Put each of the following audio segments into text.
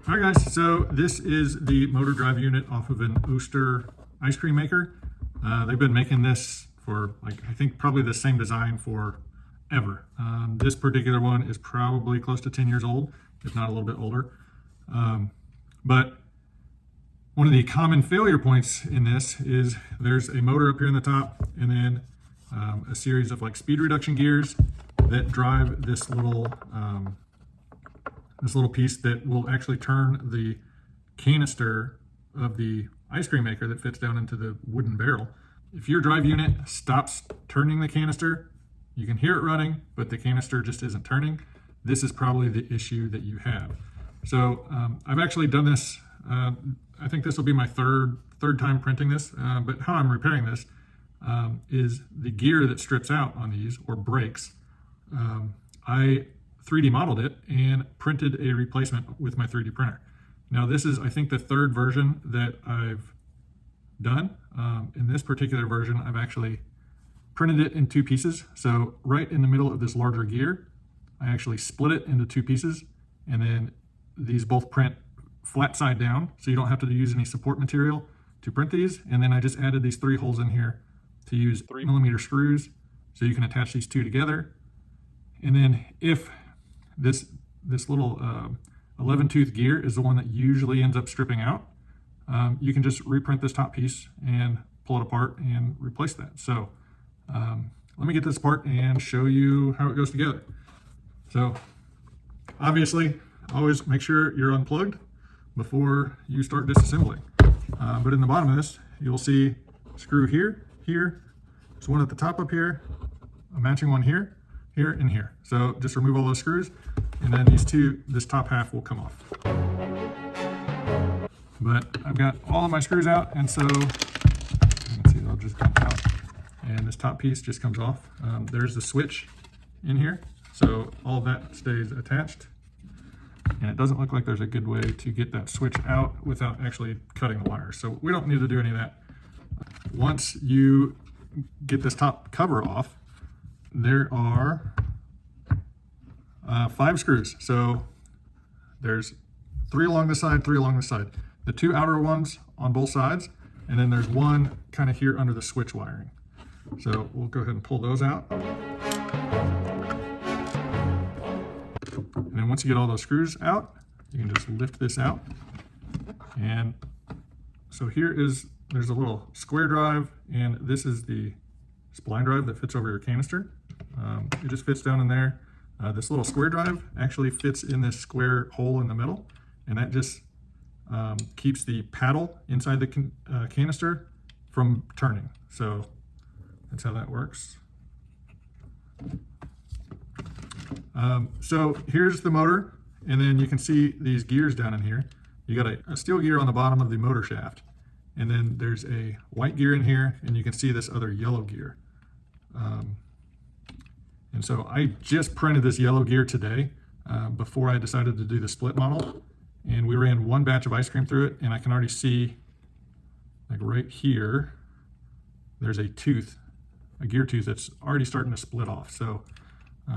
All right guys, so this is the motor drive unit off of an Oster ice cream maker. They've been making this for I think probably the same design for ever. This particular one is probably close to 10 years old, if not a little bit older. But one of the common failure points in this is there's a motor up here in the top and then a series of speed reduction gears that drive this little piece that will actually turn the canister of the ice cream maker that fits down into the wooden barrel. If your drive unit stops turning the canister, you can hear it running, but the canister just isn't turning. This is probably the issue that you have. So I've actually done this. I think this will be my third time printing this, but how I'm repairing this is the gear that strips out on these or breaks. I 3D modeled it and printed a replacement with my 3D printer. Now this is, I think, the third version that I've done. In this particular version, I've actually printed it in two pieces. So right in the middle of this larger gear, I actually split it into two pieces, and then these both print flat side down, so you don't have to use any support material to print these. And then I just added these 3 holes in here to use 3mm screws, so you can attach these two together. And then if this little 11-tooth gear is the one that usually ends up stripping out, you can just reprint this top piece and pull it apart and replace that. So let me get this apart and show you how it goes together. So obviously, always make sure you're unplugged before you start disassembling. But in the bottom of this, you'll see a screw here, there's one at the top up here, a matching one here, and here. So just remove all those screws, and then this top half will come off. But I've got all of my screws out, and so you can see they'll just come out, and this top piece just comes off. There's the switch in here, so all of that stays attached, and it doesn't look like there's a good way to get that switch out without actually cutting the wires. So we don't need to do any of that. Once you get this top cover off, there are 5 screws. So there's 3 along the side, 3 along the side. The 2 outer ones on both sides, and then there's one kind of here under the switch wiring. So we'll go ahead and pull those out. And then once you get all those screws out, you can just lift this out. And so there's a little square drive, and this is the spline drive that fits over your canister. It just fits down in there. This little square drive actually fits in this square hole in the middle, and that just keeps the paddle inside the canister from turning. So that's how that works. So here's the motor, and then you can see these gears down in here. You got a steel gear on the bottom of the motor shaft, and then there's a white gear in here, and you can see this other yellow gear. And so I just printed this yellow gear today before I decided to do the split model, and we ran one batch of ice cream through it, and I can already see, right here, there's a gear tooth that's already starting to split off. So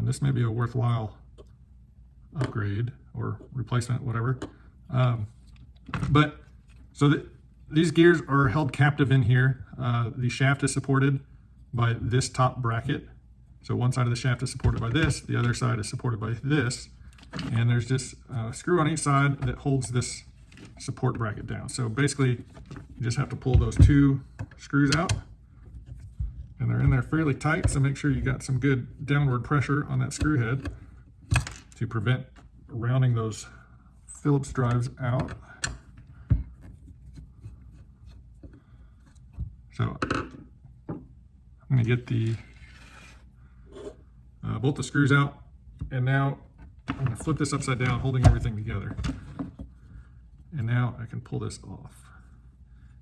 this may be a worthwhile upgrade or replacement, whatever. These gears are held captive in here. The shaft is supported by this top bracket. So one side of the shaft is supported by this, the other side is supported by this, and there's just a screw on each side that holds this support bracket down. So basically, you just have to pull those 2 screws out, and they're in there fairly tight, so make sure you got some good downward pressure on that screw head to prevent rounding those Phillips drives out. So I'm going to get both the screws out, and now I'm going to flip this upside down, holding everything together. And now I can pull this off.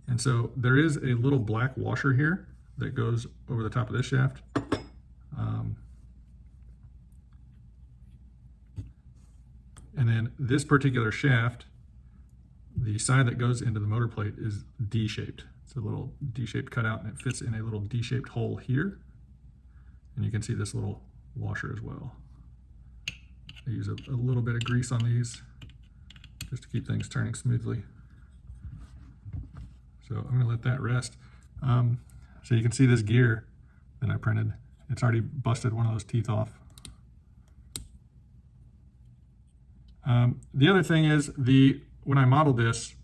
And so there is a little black washer here that goes over the top of this shaft. And then this particular shaft, the side that goes into the motor plate is D-shaped. It's a little D-shaped cutout, and it fits in a little D-shaped hole here. And you can see this little washer as well. I use a little bit of grease on these just to keep things turning smoothly. So I'm gonna let that rest. So you can see this gear that I printed. It's already busted one of those teeth off. The other thing is, when I modeled this,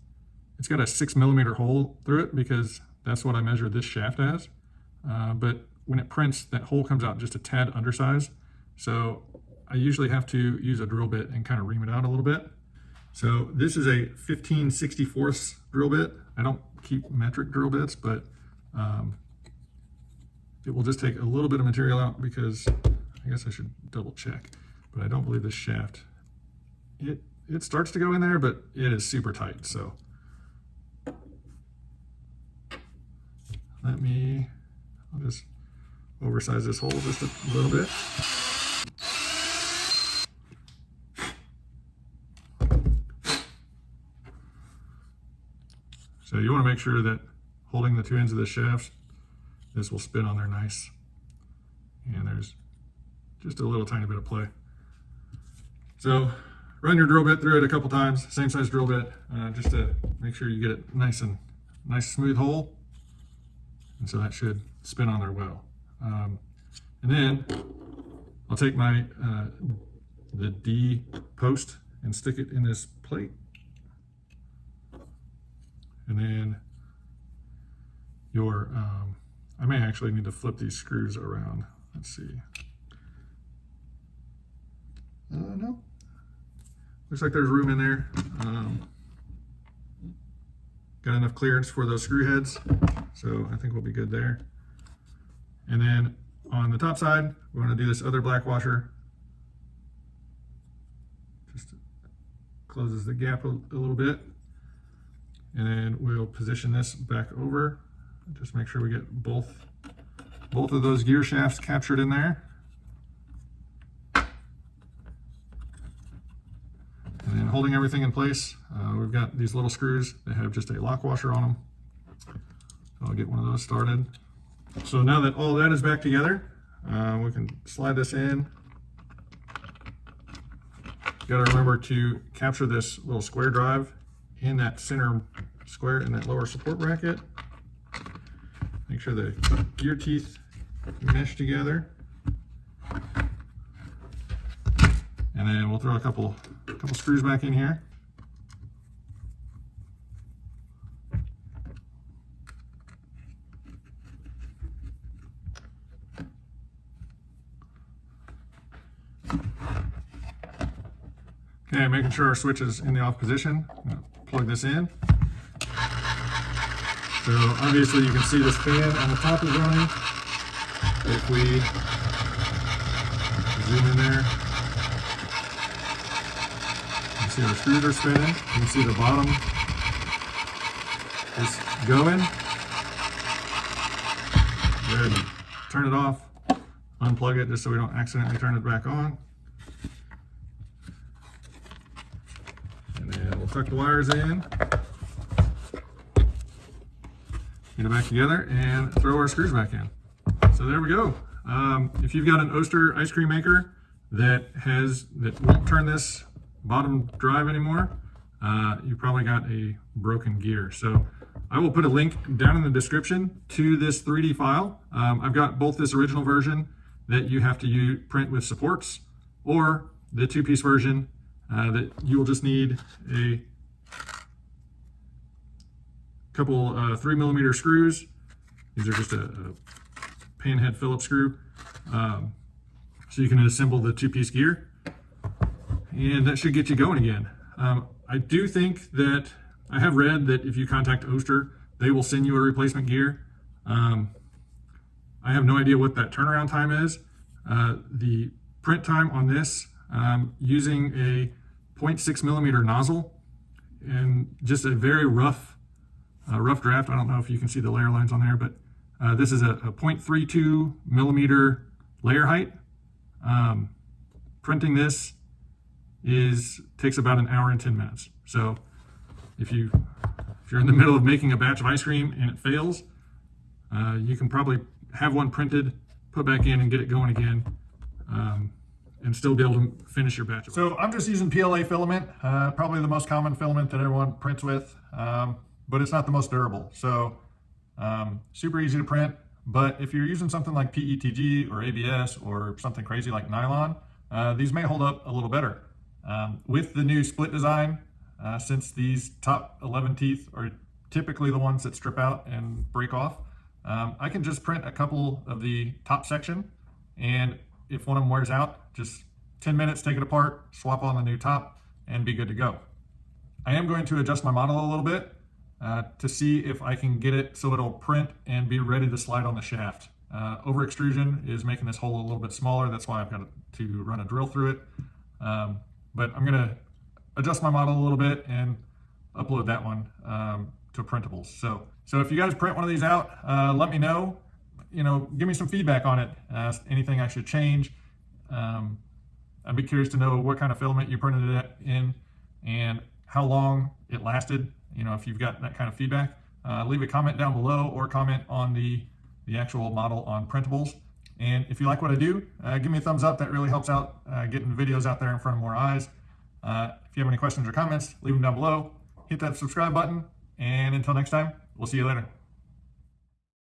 it's got a 6mm hole through it because that's what I measured this shaft as. But when it prints, that hole comes out just a tad undersized. So I usually have to use a drill bit and kind of ream it out a little bit. So this is a 15/64 drill bit. I don't keep metric drill bits, but it will just take a little bit of material out because I guess I should double check, but I don't believe this shaft, it starts to go in there, but it is super tight. So I'll just oversize this hole just a little bit. So you want to make sure that holding the two ends of the shaft, this will spin on there nice. And there's just a little tiny bit of play. So run your drill bit through it a couple times, same size drill bit, just to make sure you get it nice smooth hole. And so that should spin on there well. And then I'll take my the D post and stick it in this plate. And then I may actually need to flip these screws around. Let's see. No. Looks like there's room in there. Got enough clearance for those screw heads, so I think we'll be good there. And then on the top side, we want to do this other black washer. Just closes the gap a little bit. And then we'll position this back over. Just make sure we get both of those gear shafts captured in there. And then holding everything in place, we've got these little screws that have just a lock washer on them. So I'll get one of those started. So now that all that is back together, we can slide this in. You gotta remember to capture this little square drive in that center square in that lower support bracket. Make sure the gear teeth mesh together. And then we'll throw a couple screws back in here. Okay, making sure our switch is in the off position. I'm gonna plug this in. So obviously you can see this fan on the top is running. If we zoom in there, you can see our screws are spinning. You can see the bottom is going. Go ahead and turn it off, unplug it just so we don't accidentally turn it back on. And then we'll tuck the wires in, get it back together, and throw our screws back in. So there we go. If you've got an Oster ice cream maker that won't turn this bottom drive anymore, you probably got a broken gear. So I will put a link down in the description to this 3D file. I've got both this original version that you have to print with supports, or the two-piece version that you will just need a couple 3mm screws. These are just a panhead Phillips screw. So you can assemble the two-piece gear, and that should get you going again. I do think that I have read that if you contact Oster, they will send you a replacement gear. I have no idea what that turnaround time is. The print time on this, using a 0.6mm nozzle and just a very rough draft. I don't know if you can see the layer lines on there, but this is a 0.32mm layer height. Printing this takes about an hour and 10 minutes. So if you're in the middle of making a batch of ice cream and it fails, you can probably have one printed, put back in, and get it going again and still be able to finish your batch. So I'm just using PLA filament, probably the most common filament that everyone prints with, but it's not the most durable. So super easy to print, but if you're using something like PETG or ABS or something crazy like nylon, these may hold up a little better. With the new split design, since these top 11 teeth are typically the ones that strip out and break off, I can just print a couple of the top section, and if one of them wears out, just 10 minutes, take it apart, swap on the new top, and be good to go. I am going to adjust my model a little bit to see if I can get it so it'll print and be ready to slide on the shaft. Over extrusion is making this hole a little bit smaller. That's why I've got to run a drill through it. But I'm gonna adjust my model a little bit and upload that one to printables. So if you guys print one of these out, let me know. Give me some feedback on it. Anything I should change. I'd be curious to know what kind of filament you printed it in and how long it lasted. If you've got that kind of feedback, leave a comment down below or comment on the actual model on printables. And if you like what I do, give me a thumbs up. That really helps out getting videos out there in front of more eyes. If you have any questions or comments, leave them down below. Hit that subscribe button. And until next time, we'll see you later.